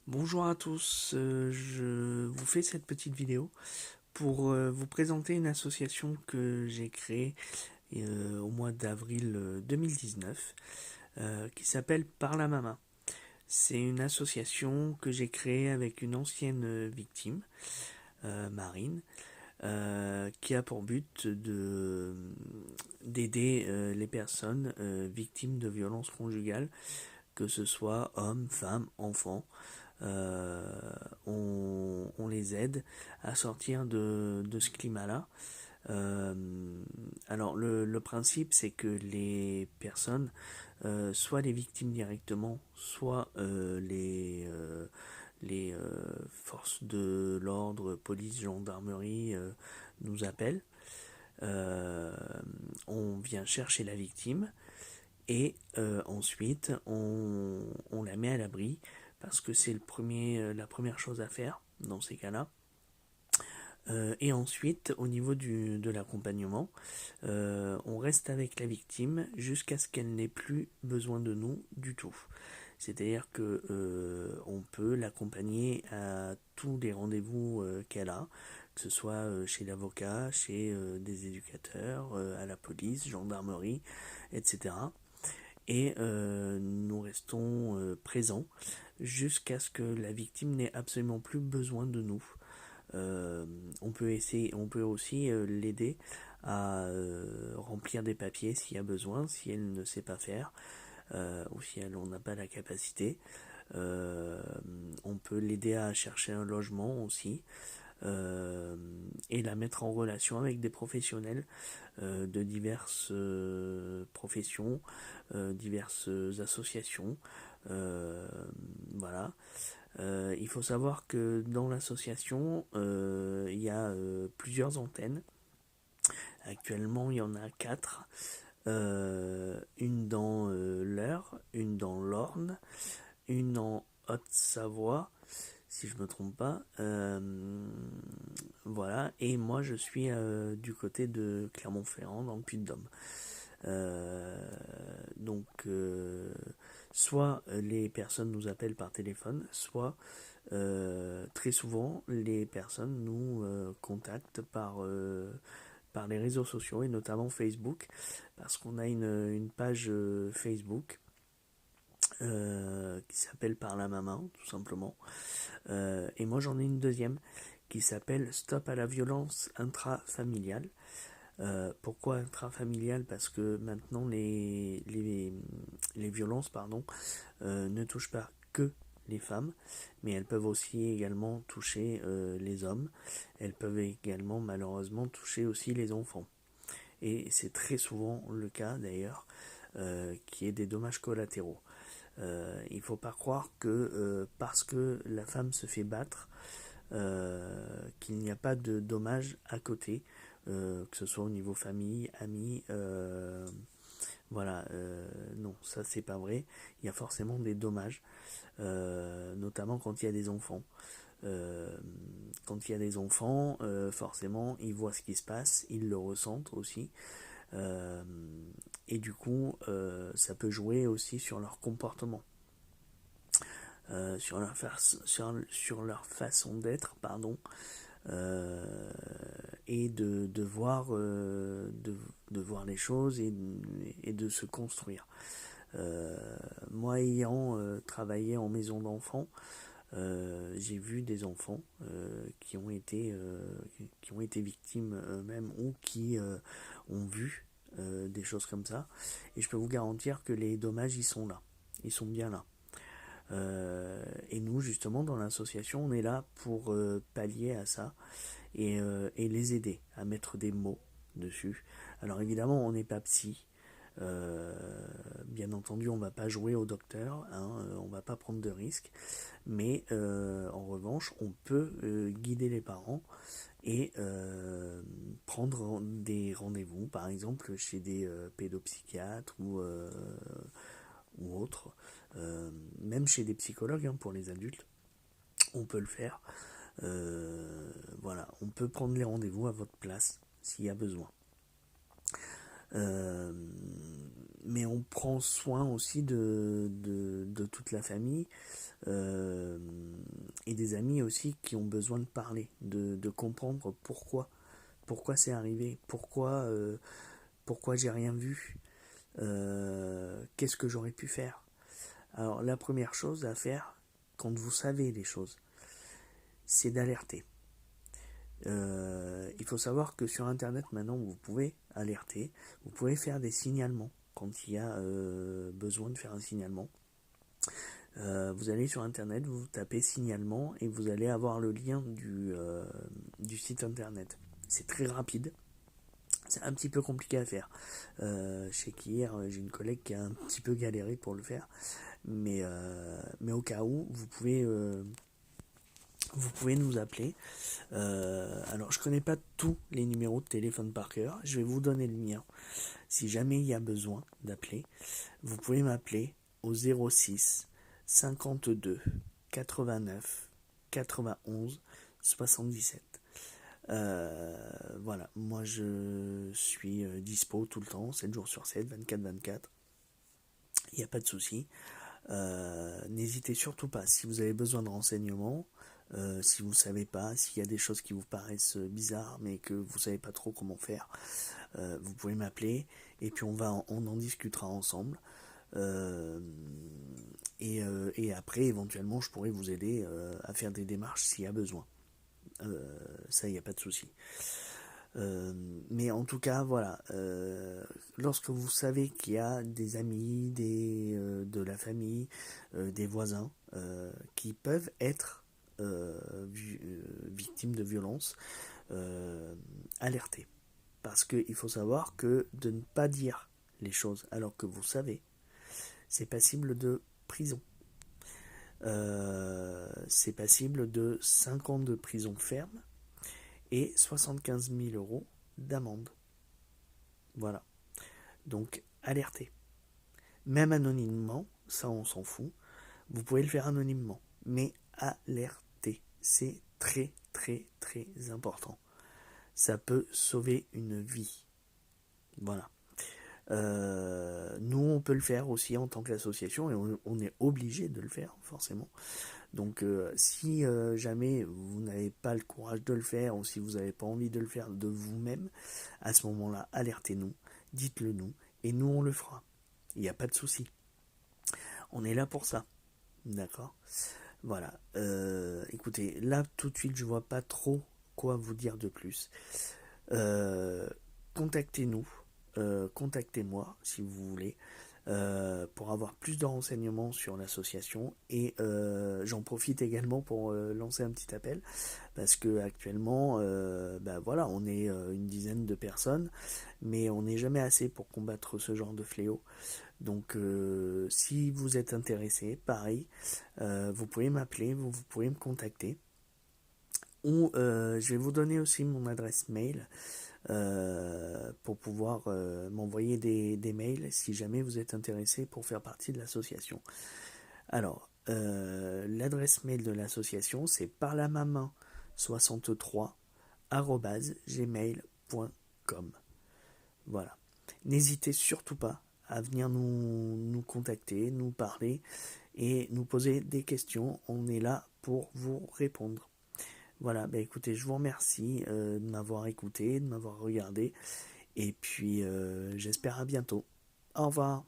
Bonjour à tous, je vous fais cette petite vidéo pour vous présenter une association que j'ai créée au mois d'avril 2019 qui s'appelle Par la Mama. C'est une association que j'ai créée avec une ancienne victime, Marine, qui a pour but d'aider les personnes victimes de violences conjugales, que ce soit hommes, femmes, enfants. On les aide à sortir de ce climat-là. Euh, alors le principe, c'est que les personnes, soit les victimes directement, soit les forces de l'ordre, police, gendarmerie, nous appellent. Euh, on vient chercher la victime et ensuite on la met à l'abri parce que c'est la première chose à faire dans ces cas-là. Et ensuite, au niveau de l'accompagnement, on reste avec la victime jusqu'à ce qu'elle n'ait plus besoin de nous du tout. C'est-à-dire que on peut l'accompagner à tous les rendez-vous qu'elle a, que ce soit chez l'avocat, chez des éducateurs, à la police, gendarmerie, etc. Et nous restons présents jusqu'à ce que la victime n'ait absolument plus besoin de nous. On peut aussi l'aider à remplir des papiers s'il y a besoin, si elle ne sait pas faire, ou si elle n'a pas la capacité. Euh, on peut l'aider à chercher un logement aussi, et la mettre en relation avec des professionnels de diverses professions, diverses associations. Euh, voilà. Il faut savoir que dans l'association, il y a plusieurs antennes. Actuellement, il y en a quatre. Une dans l'Eure, une dans l'Orne, une en Haute-Savoie, si je me trompe pas. Voilà. Et moi, je suis du côté de Clermont-Ferrand, dans le Puy-de-Dôme. Euh, donc, soit les personnes nous appellent par téléphone, soit très souvent les personnes nous contactent par les réseaux sociaux et notamment Facebook, parce qu'on a une page Facebook qui s'appelle Par la Maman, tout simplement. Et moi j'en ai une deuxième qui s'appelle Stop à la violence intrafamiliale. Pourquoi intrafamiliale? Parce que maintenant les violences ne touchent pas que les femmes, mais elles peuvent aussi également toucher les hommes. Elles peuvent également malheureusement toucher aussi les enfants. Et c'est très souvent le cas d'ailleurs, qui est des dommages collatéraux. Il ne faut pas croire que parce que la femme se fait battre, qu'il n'y a pas de dommages à côté, que ce soit au niveau famille, amis, voilà, non, ça c'est pas vrai. Il y a forcément des dommages, notamment quand il y a des enfants. Euh, Quand il y a des enfants, forcément, ils voient ce qui se passe, ils le ressentent aussi. Euh, et du coup, ça peut jouer aussi sur leur comportement, sur leur façon d'être, pardon, euh, et de voir les choses et de se construire. Euh, Moi, ayant travaillé en maison d'enfants, j'ai vu des enfants qui ont été victimes eux-mêmes ou qui ont vu des choses comme ça. Et je peux vous garantir que les dommages, ils sont là. Ils sont bien là. Et nous, justement, dans l'association, on est là pour pallier à ça et les aider à mettre des mots dessus. Alors évidemment, on n'est pas psy. Euh, Bien entendu, on va pas jouer au docteur, hein, on va pas prendre de risques, mais en revanche, on peut guider les parents et prendre des rendez-vous, par exemple chez des pédopsychiatres ou autres, même chez des psychologues hein, pour les adultes, on peut le faire. Voilà, on peut prendre les rendez-vous à votre place s'il y a besoin. Euh, mais on prend soin aussi de toute la famille. Euh, et des amis aussi qui ont besoin de parler, de comprendre pourquoi c'est arrivé, pourquoi j'ai rien vu, qu'est-ce que j'aurais pu faire. Alors la première chose à faire, quand vous savez les choses, c'est d'alerter. Il faut savoir que sur internet maintenant vous pouvez alerter, vous pouvez faire des signalements quand il y a besoin de faire un signalement. Vous allez sur internet, vous tapez signalement et vous allez avoir le lien du site internet. C'est très rapide, c'est un petit peu compliqué à faire. Je sais qu'hier j'ai une collègue qui a un petit peu galéré pour le faire, mais au cas où vous pouvez nous appeler. Alors je connais pas tous les numéros de téléphone par cœur, je vais vous donner le mien. Si jamais il y a besoin d'appeler, vous pouvez m'appeler au 06 52 89 91 77. Voilà, moi je suis dispo tout le temps, 7 jours sur 7, 24/24. Il n'y a pas de souci. N'hésitez surtout pas, si vous avez besoin de renseignements, si vous ne savez pas, s'il y a des choses qui vous paraissent bizarres mais que vous ne savez pas trop comment faire, vous pouvez m'appeler et puis on en discutera ensemble. Et après, éventuellement, je pourrais vous aider à faire des démarches s'il y a besoin. Ça, il n'y a pas de souci. Mais en tout cas, voilà, lorsque vous savez qu'il y a des amis, de la famille, des voisins qui peuvent être victimes de violences, alertez. Parce qu'il faut savoir que de ne pas dire les choses alors que vous savez, c'est passible de prison. C'est passible de 5 ans de prison ferme et 75 000 euros d'amende. Voilà. Donc, alertez. Même anonymement, ça on s'en fout. Vous pouvez le faire anonymement. Mais alertez. C'est très très très important. Ça peut sauver une vie. Voilà. Nous on peut le faire aussi en tant qu'association et on est obligé de le faire forcément. Donc si jamais vous n'avez pas le courage de le faire ou si vous n'avez pas envie de le faire de vous-même, à ce moment-là alertez-nous, dites-le nous et nous on le fera. Il n'y a pas de souci. On est là pour ça. D'accord. Voilà. Écoutez, là tout de suite je vois pas trop quoi vous dire de plus. Contactez-nous. Contactez-moi si vous voulez pour avoir plus de renseignements sur l'association et j'en profite également pour lancer un petit appel parce que actuellement voilà, on est une dizaine de personnes mais on n'est jamais assez pour combattre ce genre de fléau. Donc si vous êtes intéressé, pareil, vous pouvez m'appeler, vous pouvez me contacter ou je vais vous donner aussi mon adresse mail pour pouvoir m'envoyer des mails si jamais vous êtes intéressé pour faire partie de l'association. Alors, l'adresse mail de l'association, c'est parlamaman63@gmail.com. Voilà. N'hésitez surtout pas à venir nous contacter, nous parler et nous poser des questions. On est là pour vous répondre. Voilà, écoutez, je vous remercie de m'avoir écouté, de m'avoir regardé, et puis j'espère à bientôt. Au revoir.